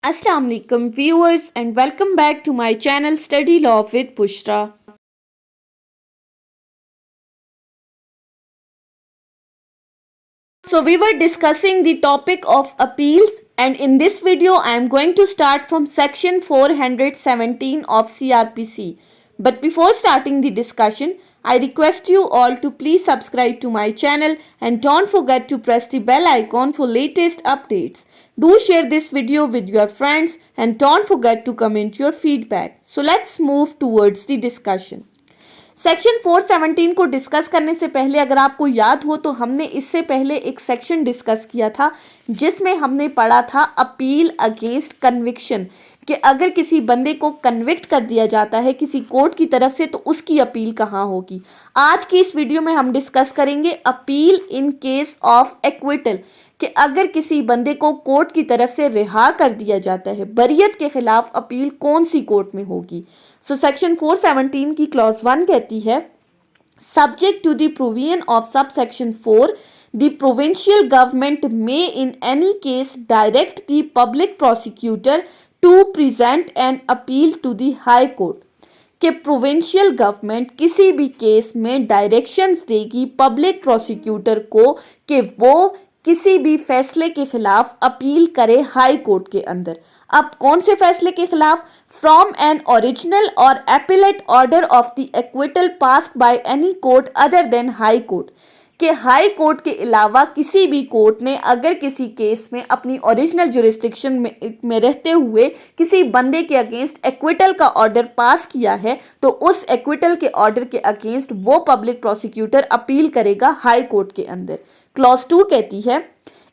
Assalamu alaikum viewers and welcome back to my channel Study Law with Bushra. So we were discussing the topic of appeals, and in this video I am going to start from section 417 of CRPC. But before starting the discussion, I request you all to please subscribe to my channel and don't forget to press the bell icon for latest updates. Do share this video with your friends and don't forget to comment your feedback. So let's move towards the discussion. Section 417 को discuss करने से पहले अगर आपको याद हो तो हमने इससे पहले एक सेक्शन डिस्कस किया था जिसमें हमने पढ़ा था अपील अगेंस्ट कन्विक्शन, कि अगर किसी बंदे को कन्विक्ट कर दिया जाता है किसी कोर्ट की तरफ से तो उसकी अपील कहाँ होगी। आज की इस वीडियो में हम डिस्कस करेंगे appeal in case of acquittal, कि अगर किसी बंदे को कोर्ट की तरफ से रिहा कर दिया जाता है, बरियत के खिलाफ अपील कौन सी कोर्ट में होगी। सो सेक्शन 417 की क्लॉज 1 कहती है, subject to the provision of sub section 4 the provincial government may in any case direct the public prosecutor to present an appeal to the high court, कि provincial government किसी भी case में directions देगी public prosecutor को कि वो किसी भी फैसले के खिलाफ अपील करे हाई कोर्ट के अंदर। अब कौन से फैसले के खिलाफ? फ्रॉम एन ओरिजिनल और appellate order of the acquittal passed by any court other than high court, कि हाई कोर्ट के अलावा किसी भी कोर्ट ने अगर किसी केस में अपनी ओरिजिनल जुरिस्डिक्शन में रहते हुए किसी बंदे के अगेंस्ट एक्विटल का ऑर्डर पास किया है तो उस एक्विटल के ऑर्डर के अगेंस्ट वो पब्लिक प्रोसिक्यूटर अपील करेगा हाई कोर्ट के अंदर। क्लॉज 2 कहती है,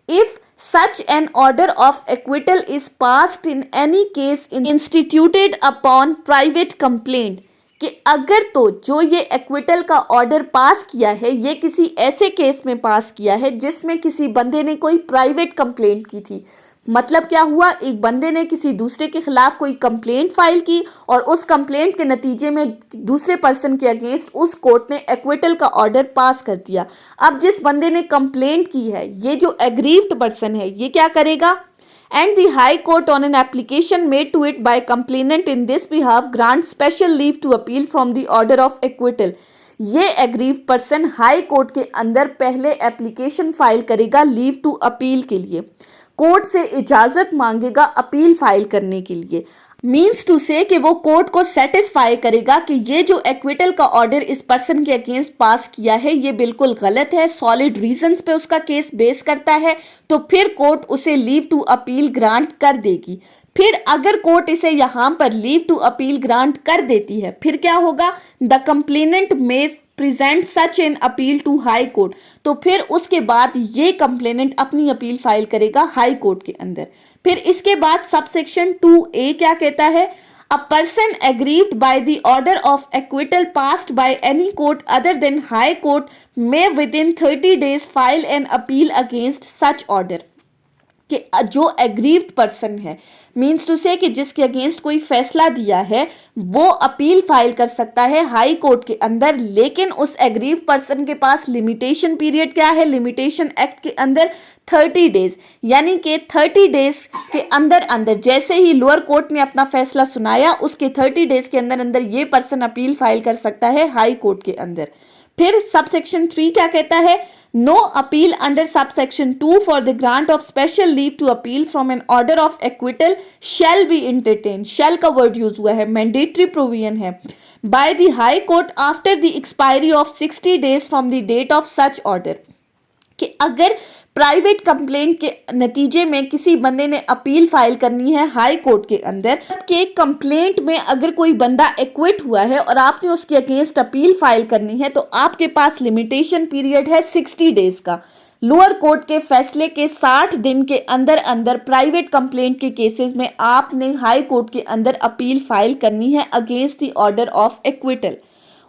if such an order of acquittal is passed in any case instituted upon private complaint, कि अगर तो जो ये एक्विटल का ऑर्डर पास किया है ये किसी ऐसे केस में पास किया है जिसमें किसी बंदे ने कोई प्राइवेट कंप्लेंट की थी। मतलब क्या हुआ, एक बंदे ने किसी दूसरे के खिलाफ कोई कंप्लेंट फाइल की और उस कंप्लेंट के नतीजे में दूसरे पर्सन के अगेंस्ट उस कोर्ट ने एक्विटल का ऑर्डर पास कर दिया। अब जिस बंदे ने कंप्लेंट की है, ये जो एग्रीव्ड पर्सन है, ये क्या करेगा? And the High Court on an application made to it by complainant in this behalf grant special leave to appeal from the order of acquittal। ये एग्रीव पर्सन हाई कोर्ट के अंदर पहले application file करेगा leave to appeal के लिए, court से इजाजत मांगेगा अपील फाइल करने के लिए। मीन्स टू से कि वो कोर्ट को सेटिस्फाई करेगा कि ये जो एक्विटल का ऑर्डर इस पर्सन के अगेंस्ट पास किया है ये बिल्कुल गलत है, सॉलिड रीजंस पे उसका केस बेस करता है, तो फिर कोर्ट उसे लीव टू अपील ग्रांट कर देगी। फिर अगर कोर्ट इसे यहाँ पर लीव टू अपील ग्रांट कर देती है फिर क्या होगा? The complainant may present such an appeal to high court, तो फिर उसके बाद ये कंप्लेनेंट अपनी अपील फाइल करेगा हाई कोर्ट के अंदर। फिर इसके बाद सबसेक्शन 2A क्या कहता है? A person aggrieved by the order of acquittal passed by any court other than high court may with in 30 days file an appeal against such order, कि जो एग्रीव्ड पर्सन है, मीन्स टू से कि जिसके against कोई फैसला दिया है वो अपील फाइल कर सकता है हाई कोर्ट के अंदर, लेकिन उस एग्रीव्ड पर्सन के पास लिमिटेशन पीरियड क्या है? लिमिटेशन एक्ट के अंदर 30 days, यानी कि 30 days के अंदर अंदर जैसे ही लोअर कोर्ट ने अपना फैसला सुनाया उसके 30 days के अंदर अंदर ये पर्सन अपील फाइल कर सकता है हाई कोर्ट के अंदर। फिर सबसेक्शन 3 क्या कहता है? No appeal under subsection 2 for the grant of special leave to appeal from an order of acquittal shall be entertain. Shall का वर्ड यूज हुआ है, मैंडेटरी प्रोविजन है, by the high Court after the expiry of 60 days from the date of such order, कि अगर private complaint के नतीजे में किसी बंदे ने अपील फाइल करनी है हाई कोर्ट के अंदर, कि कंप्लेंट में अगर कोई बंदा एक्विट हुआ है और आपने उसके अगेंस्ट अपील फाइल करनी है तो आपके पास लिमिटेशन पीरियड है 60 days का। लोअर कोर्ट के फैसले के 60 दिन के अंदर अंदर प्राइवेट कंप्लेंट के केसेस में आपने हाई कोर्ट के अंदर अपील फाइल करनी है against the order of acquittal.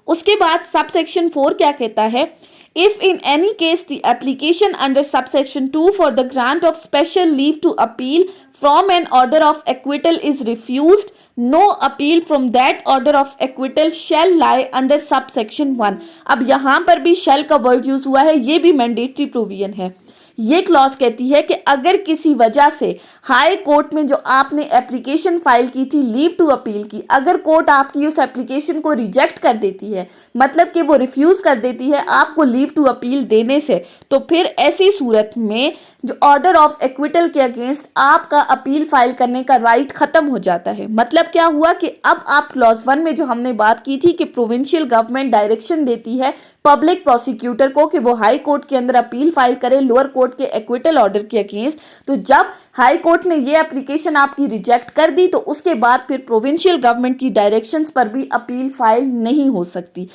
उसके बाद सबसेक्शन 4 क्या कहता है? If in any case the application under subsection 2 for the grant of special leave to appeal from an order of acquittal is refused, no appeal from that order of acquittal shall lie under subsection 1। अब यहाँ पर भी shall का word use हुआ है, ये भी mandatory provision है, ये क्लॉज कहती है कि अगर किसी वजह से हाई कोर्ट में जो आपने एप्लीकेशन फाइल की थी लीव टू अपील की, अगर कोर्ट आपकी उस एप्लीकेशन को रिजेक्ट कर देती है, मतलब कि वो रिफ्यूज कर देती है आपको लीव टू अपील देने से, तो फिर ऐसी सूरत में जो ऑर्डर ऑफ एक्विटल के अगेंस्ट आपका अपील फाइल करने का राइट खत्म हो जाता है। मतलब क्या हुआ कि अब आप क्लॉज 1 में जो हमने बात की थी कि प्रोविंशियल गवर्नमेंट डायरेक्शन देती है पब्लिक प्रोसिक्यूटर को कि वो हाई कोर्ट के अंदर अपील फाइल करे लोअर कोर्ट के एक्विटल ऑर्डर के अगेंस्ट, तो जब हाई कोर्ट ने ये एप्लीकेशन आपकी रिजेक्ट कर दी तो उसके बाद फिर प्रोविंशियल गवर्नमेंट की डायरेक्शंस पर भी अपील फाइल नहीं हो सकती।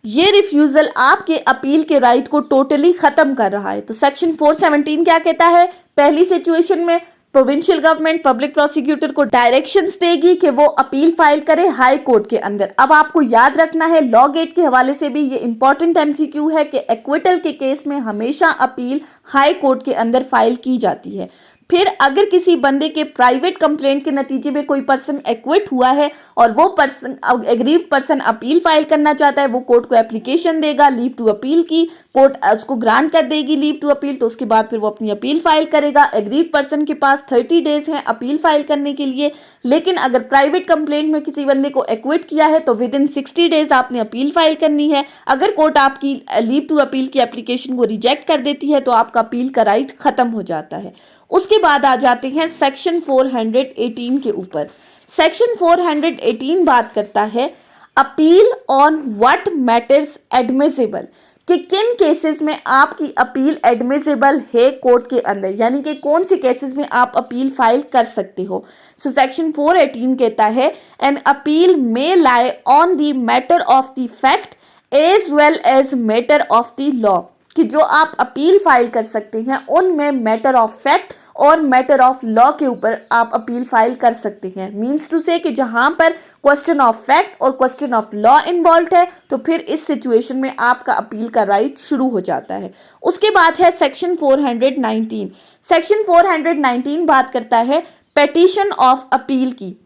ये रिफ्यूजल आपके अपील के राइट को टोटली खत्म कर रहा है। तो सेक्शन 417 क्या कहता है? पहली सिचुएशन में प्रोविंशियल गवर्नमेंट पब्लिक प्रोसिक्यूटर को डायरेक्शंस देगी कि वो अपील फाइल करे हाई कोर्ट के अंदर। अब आपको याद रखना है, लॉ गेट के हवाले से भी ये इंपॉर्टेंट एमसीक्यू है कि एक्विटल के केस में हमेशा अपील हाई कोर्ट के अंदर फाइल की जाती है। फिर अगर किसी बंदे के प्राइवेट कंप्लेंट के नतीजे में कोई पर्सन एक्विट हुआ है और वो person aggrieved person appeal file करना चाहता है, वो कोर्ट को एप्लीकेशन देगा लीव टू अपील की, कोर्ट उसको ग्रांट कर देगी लीव टू अपील, तो उसके बाद फिर वो अपनी अपील फाइल करेगा। एग्रीव्ड पर्सन के पास 30 डेज हैं अपील फाइल करने के लिए। लेकिन अगर प्राइवेट कंप्लेंट में किसी बंदे को एक्विट किया है तो विद इन 60 डेज आपने अपील फाइल करनी है। अगर कोर्ट आपकी लीव टू अपील की एप्लीकेशन को रिजेक्ट कर देती है तो आपका अपील का राइट खत्म हो जाता है। उसके बाद आ जाते हैं सेक्शन 418 के ऊपर। सेक्शन 418 बात करता है appeal on what matters admissible, कि किन केसेस में आपकी अपील एडमिसिबल है कोर्ट के अंदर, यानी कि कौन से केसेस में आप अपील फाइल कर सकते हो। सो सेक्शन 418 कहता है an appeal may lie on the matter of the fact as well as matter of the law, कि जो आप अपील फाइल कर सकते हैं उनमें मैटर ऑफ फैक्ट और मैटर ऑफ लॉ के ऊपर आप अपील फाइल कर सकते हैं। मीन्स टू से कि जहां पर क्वेश्चन ऑफ फैक्ट और क्वेश्चन ऑफ लॉ इन्वॉल्व है तो फिर इस सिचुएशन में आपका अपील का राइट शुरू हो जाता है। उसके बाद है सेक्शन 419। सेक्शन 419 बात करता है पेटिशन ऑफ अपील की।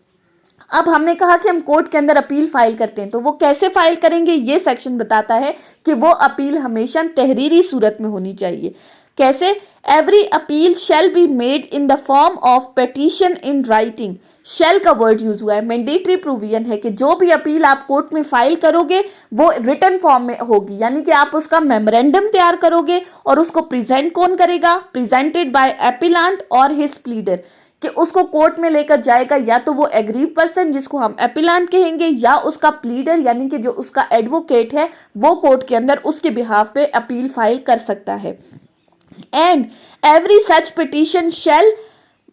अब हमने कहा कि हम कोर्ट के अंदर अपील फाइल करते हैं, तो वो कैसे फाइल करेंगे ये सेक्शन बताता है कि वो अपील हमेशा तहरीरी सूरत में होनी चाहिए। कैसे? Every appeal shall be made in the form of petition in writing. Shall का वर्ड यूज हुआ है, मैंडेटरी प्रोविजन है कि जो भी अपील आप कोर्ट में फाइल करोगे वो रिटन फॉर्म में होगी, यानी कि आप उसका मेमोरेंडम तैयार करोगे और उसको प्रेजेंट कौन करेगा? प्रेजेंटेड बाय एपिलांट और हिज प्लीडर, कि उसको कोर्ट में लेकर जाएगा या तो वो एग्रीव पर्सन जिसको हम एपिलांट कहेंगे या उसका प्लीडर यानी कि जो उसका एडवोकेट है वो कोर्ट के अंदर उसके बिहाफ पे अपील फाइल कर सकता है। And every such petition shall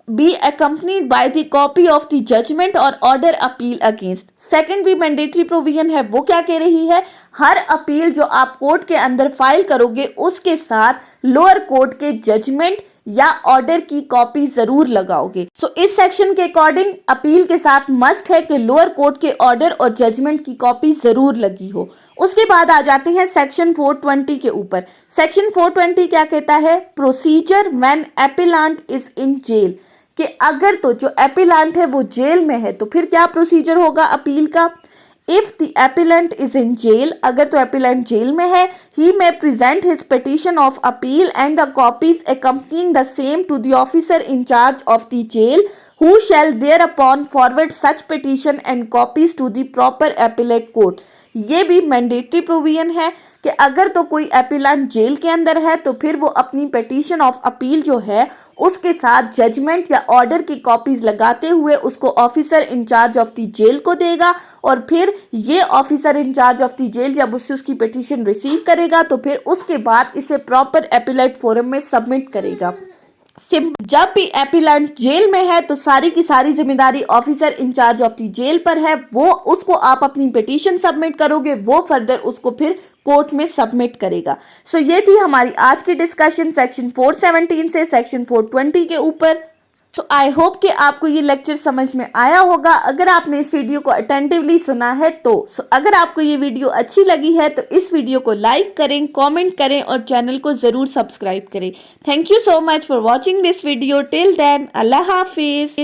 be accompanied by the copy of the judgment or order appeal against। Second भी मैंडेटरी प्रोविजन है, वो क्या कह रही है? हर अपील जो आप कोर्ट के अंदर फाइल करोगे उसके साथ लोअर कोर्ट के जजमेंट या ऑर्डर की कॉपी जरूर लगाओगे। सो इस सेक्शन के अकॉर्डिंग अपील के साथ मस्ट है कि लोअर कोर्ट के ऑर्डर और जजमेंट की कॉपी जरूर लगी हो। उसके बाद आ जाते हैं सेक्शन 420 के ऊपर। सेक्शन 420 क्या कहता है? Procedure when appellant is in jail, कि अगर तो जो एपिलांट है वो जेल में है तो फिर क्या प्रोसीजर होगा अपील का? If the appellant is in jail, अगर तो एपिलेंट जेल में है, he may present his petition of appeal and the copies accompanying the same to the officer in charge of the jail, who shall thereupon forward such petition and copies to the proper appellate court। ये भी mandatory provision है कि अगर तो कोई appellant jail के अंदर है तो फिर वो अपनी पिटीशन ऑफ अपील जो है उसके साथ जजमेंट या ऑर्डर की कॉपीज लगाते हुए उसको officer in charge of the jail को देगा, और फिर ये officer in charge of the jail जब उससे उसकी पिटीशन रिसीव करेगा तो फिर उसके बाद इसे प्रॉपर एपिलेट फोरम में सबमिट करेगा। जब भी एपिलेंट जेल में है तो सारी की सारी जिम्मेदारी officer in charge of the jail पर है, वो उसको आप अपनी पिटीशन सबमिट करोगे, वो फर्दर उसको फिर कोर्ट में सबमिट करेगा। सो ये थी हमारी आज की डिस्कशन सेक्शन 417 से सेक्शन 420 के ऊपर। सो आई होप कि आपको ये लेक्चर समझ में आया होगा। अगर आपने इस वीडियो को अटेंटिवली सुना है तो अगर आपको ये वीडियो अच्छी लगी है तो इस वीडियो को लाइक करें, कमेंट करें और चैनल को जरूर सब्सक्राइब करें। Thank you so much for watching this video. Till then, अल्लाह हाफिज।